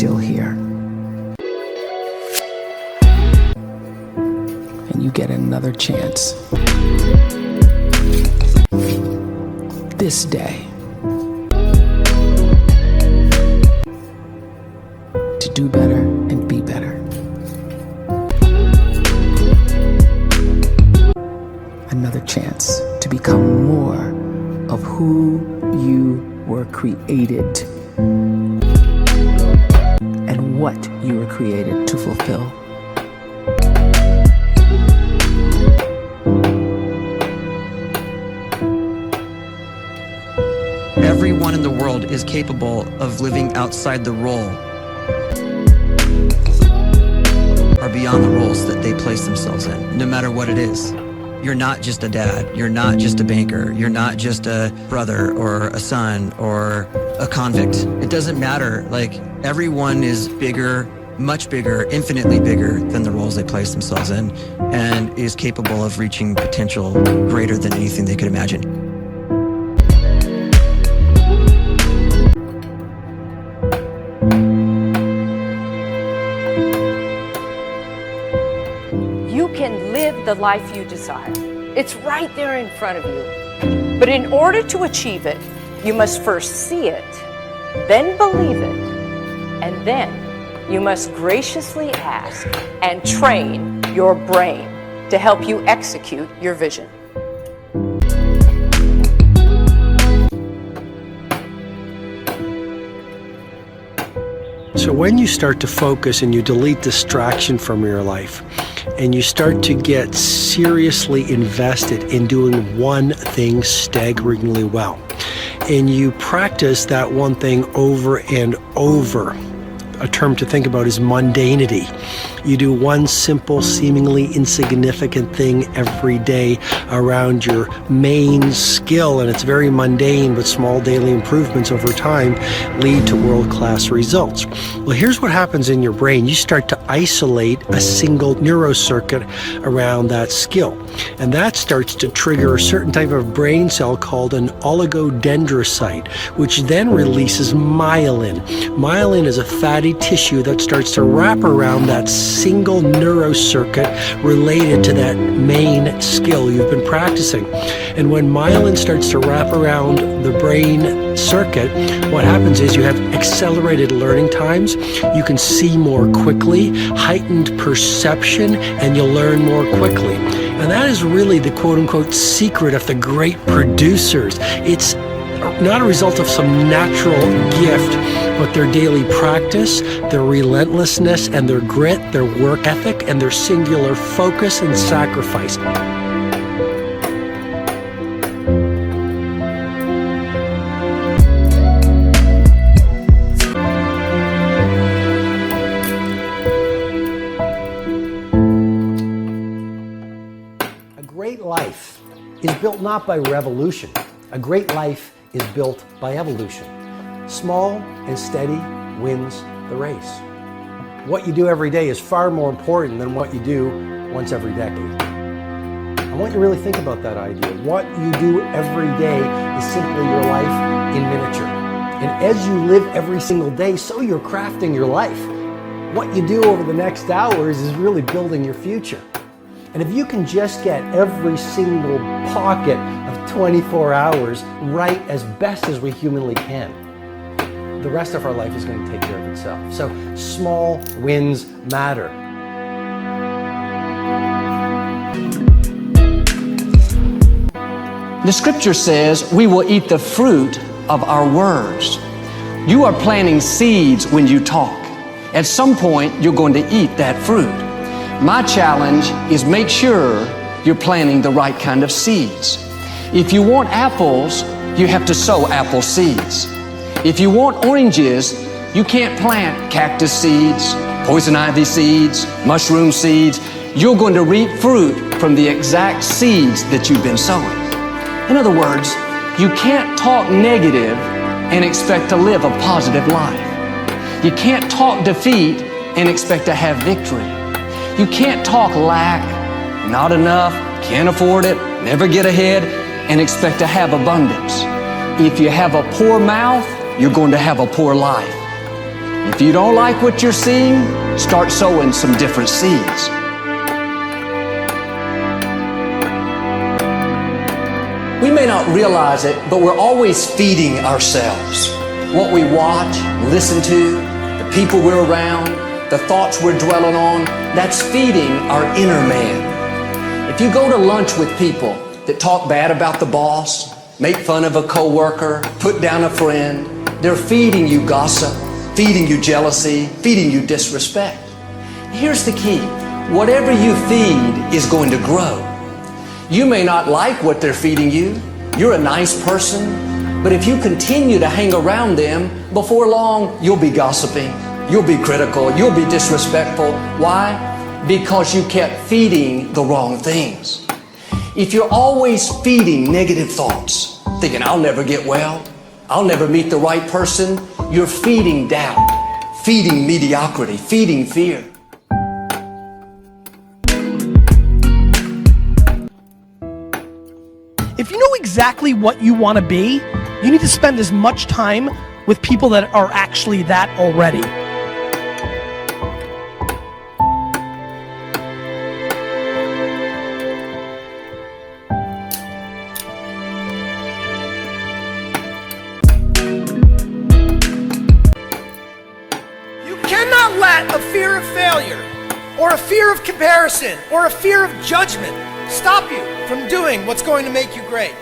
still here. And you get another chance. This day. To do better and be better. Another chance to become more of who you were created and what you were created to fulfill. Everyone in the world is capable of living outside the role or beyond the roles that they place themselves in, no matter what it is. You're not just a dad, you're not just a banker, you're not just a brother or a son or a convict. It doesn't matter. Like, everyone is bigger, much bigger, infinitely bigger than the roles they place themselves in, and is capable of reaching potential greater than anything they could imagine. You can live the life you desire. It's right there in front of you. But in order to achieve it, you must first see it, then believe it, and then you must graciously ask and train your brain to help you execute your vision. So when you start to focus and you delete distraction from your life, and you start to get seriously invested in doing one thing staggeringly well, and you practice that one thing over and over, a term to think about is mundanity. You do one simple, seemingly insignificant thing every day around your main skill, and it's very mundane, but small daily improvements over time lead to world-class results. Well, here's what happens in your brain. You start to isolate a single neurocircuit around that skill, and that starts to trigger a certain type of brain cell called an oligodendrocyte, which then releases myelin. Myelin is a fatty tissue that starts to wrap around that single neurocircuit related to that main skill you've been practicing. And when myelin starts to wrap around the brain circuit, what happens is you have accelerated learning times, you can see more quickly, heightened perception, and you'll learn more quickly. And that is really the quote-unquote secret of the great producers. It's not a result of some natural gift, but their daily practice, their relentlessness and their grit, their work ethic, and their singular focus and sacrifice. A great life is built not by revolution. A great life is built by evolution. Small and steady wins the race. What you do every day is far more important than what you do once every decade. I want you to really think about that idea. What you do every day is simply your life in miniature. And as you live every single day, so you're crafting your life. What you do over the next hours is really building your future. And if you can just get every single pocket of 24 hours right as best as we humanly can, the rest of our life is going to take care of itself. So small wins matter. The scripture says we will eat the fruit of our words. You are planting seeds when you talk. At some point, you're going to eat that fruit. My challenge is make sure you're planting the right kind of seeds. If you want apples, you have to sow apple seeds. If you want oranges, you can't plant cactus seeds, poison ivy seeds, mushroom seeds. You're going to reap fruit from the exact seeds that you've been sowing. In other words, you can't talk negative and expect to live a positive life. You can't talk defeat and expect to have victory. You can't talk lack, not enough, can't afford it, never get ahead, and expect to have abundance. If you have a poor mouth, you're going to have a poor life. If you don't like what you're seeing, start sowing some different seeds. We may not realize it, but we're always feeding ourselves. What we watch, listen to, the people we're around, the thoughts we're dwelling on, that's feeding our inner man. If you go to lunch with people that talk bad about the boss, make fun of a coworker, put down a friend, they're feeding you gossip, feeding you jealousy, feeding you disrespect. Here's the key. Whatever you feed is going to grow. You may not like what they're feeding you. You're a nice person. But if you continue to hang around them, before long, you'll be gossiping. You'll be critical. You'll be disrespectful. Why? Because you kept feeding the wrong things. If you're always feeding negative thoughts, thinking, I'll never get well, I'll never meet the right person, you're feeding doubt, feeding mediocrity, feeding fear. If you know exactly what you want to be, you need to spend as much time with people that are actually that already. You cannot let a fear of failure, or a fear of comparison, or a fear of judgment stop you from doing what's going to make you great.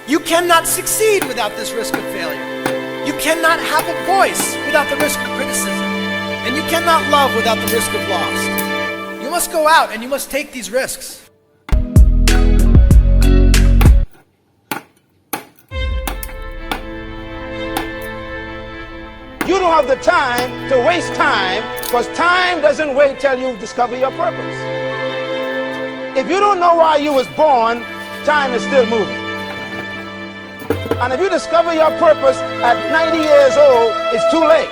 You cannot succeed without this risk of failure. You cannot have a voice without the risk of criticism. And you cannot love without the risk of loss. You must go out and you must take these risks. You don't have the time to waste time, because time doesn't wait till you discover your purpose. If you don't know why you was born, time is still moving. And if you discover your purpose at 90 years old, it's too late.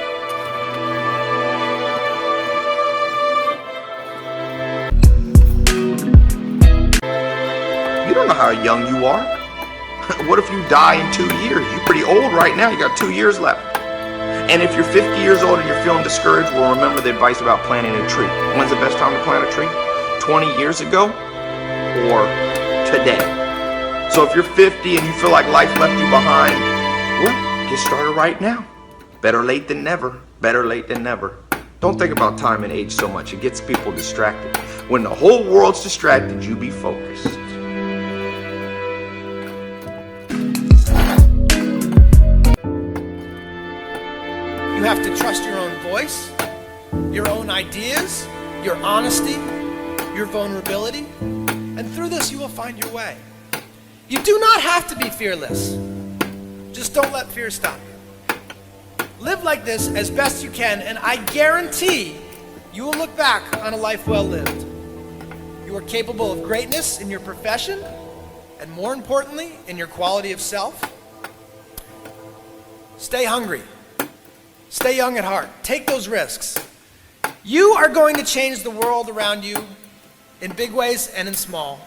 You don't know how young you are. What if you die in 2 years? You're pretty old right now. You got 2 years left. And if you're 50 years old and you're feeling discouraged, well, remember the advice about planting a tree. When's the best time to plant a tree? 20 years ago or today? So if you're 50 and you feel like life left you behind, well, get started right now. Better late than never. Better late than never. Don't think about time and age so much. It gets people distracted. When the whole world's distracted, you be focused. You have to trust your own voice, your own ideas, your honesty, your vulnerability, and through this you will find your way. You do not have to be fearless. Just don't let fear stop you. Live like this as best you can, and I guarantee you will look back on a life well lived. You are capable of greatness in your profession, and more importantly, in your quality of self. Stay hungry. Stay young at heart. Take those risks. You are going to change the world around you in big ways and in small.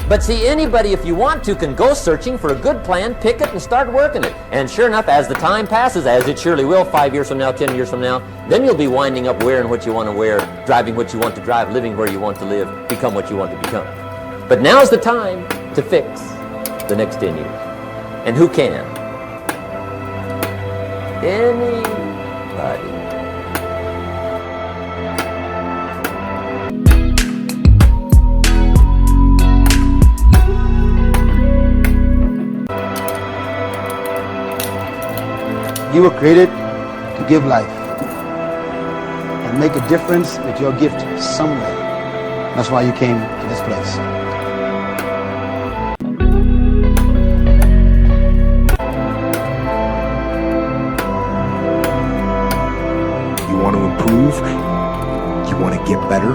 But see, anybody, if you want to, can go searching for a good plan, pick it, and start working it. And sure enough, as the time passes, as it surely will, 5 years from now, 10 years from now, then you'll be winding up wearing what you want to wear, driving what you want to drive, living where you want to live, become what you want to become. But now's the time to fix the next 10 years. And who can? Anybody. You were created to give life and make a difference with your gift somewhere. That's why you came to this place. You want to improve? You want to get better?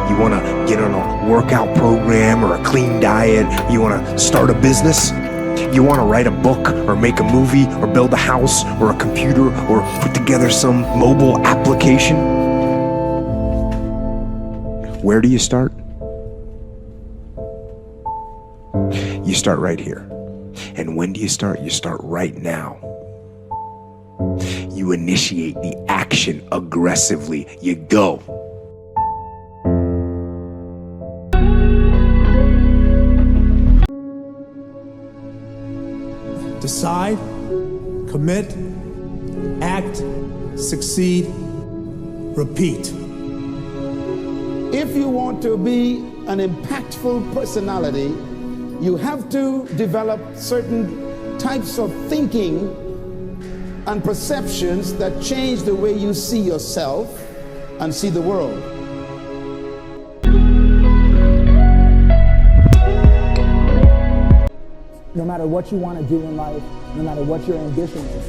You want to get on a workout program or a clean diet? You want to start a business? You want to write a book or make a movie or build a house or a computer or put together some mobile application? Where do you start? You start right here. And when do you start? You start right now. You initiate the action aggressively. You go. Decide, commit, act, succeed, repeat. If you want to be an impactful personality, you have to develop certain types of thinking and perceptions that change the way you see yourself and see the world. No matter what you want to do in life, no matter what your ambition is,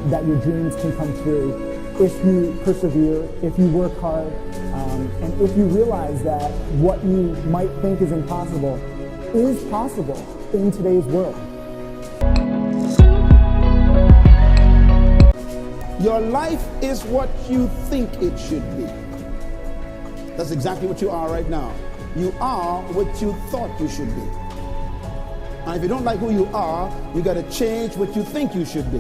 that your dreams can come true if you persevere, if you work hard, and if you realize that what you might think is impossible is possible in today's world. Your life is what you think it should be. That's exactly what you are right now. You are what you thought you should be. And if you don't like who you are, you got to change what you think you should be.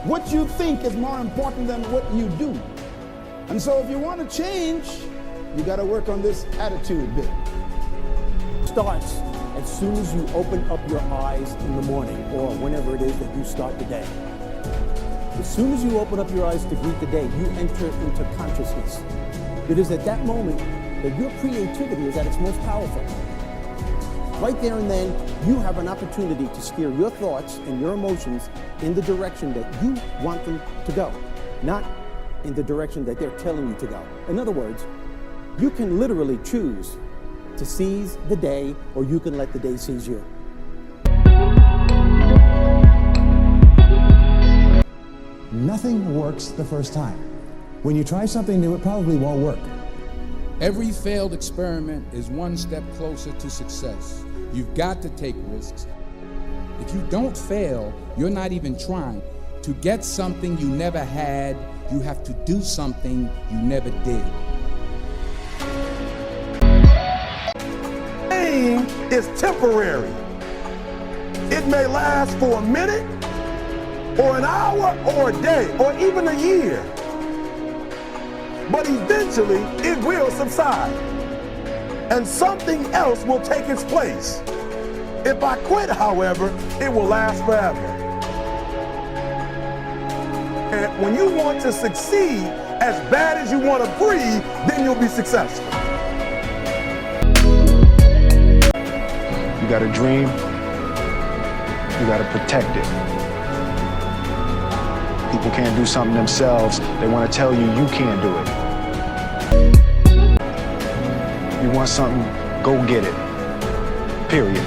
What you think is more important than what you do. And so if you want to change, you got to work on this attitude bit. Starts as soon as you open up your eyes in the morning or whenever it is that you start the day. As soon as you open up your eyes to greet the day, you enter into consciousness. It is at that moment that your creativity is at its most powerful. Right there and then, you have an opportunity to steer your thoughts and your emotions in the direction that you want them to go, not in the direction that they're telling you to go. In other words, you can literally choose to seize the day, or you can let the day seize you. Nothing works the first time. When you try something new, it probably won't work. Every failed experiment is one step closer to success. You've got to take risks. If you don't fail, you're not even trying. To get something you never had, you have to do something you never did. Pain is temporary. It may last for a minute, or an hour, or a day, or even a year. But eventually, it will subside, and something else will take its place. If I quit, however, it will last forever. And when you want to succeed as bad as you want to breathe, then you'll be successful. You got a dream, you got to protect it. People can't do something themselves. They want to tell you you can't do it. You want something, go get it. Period.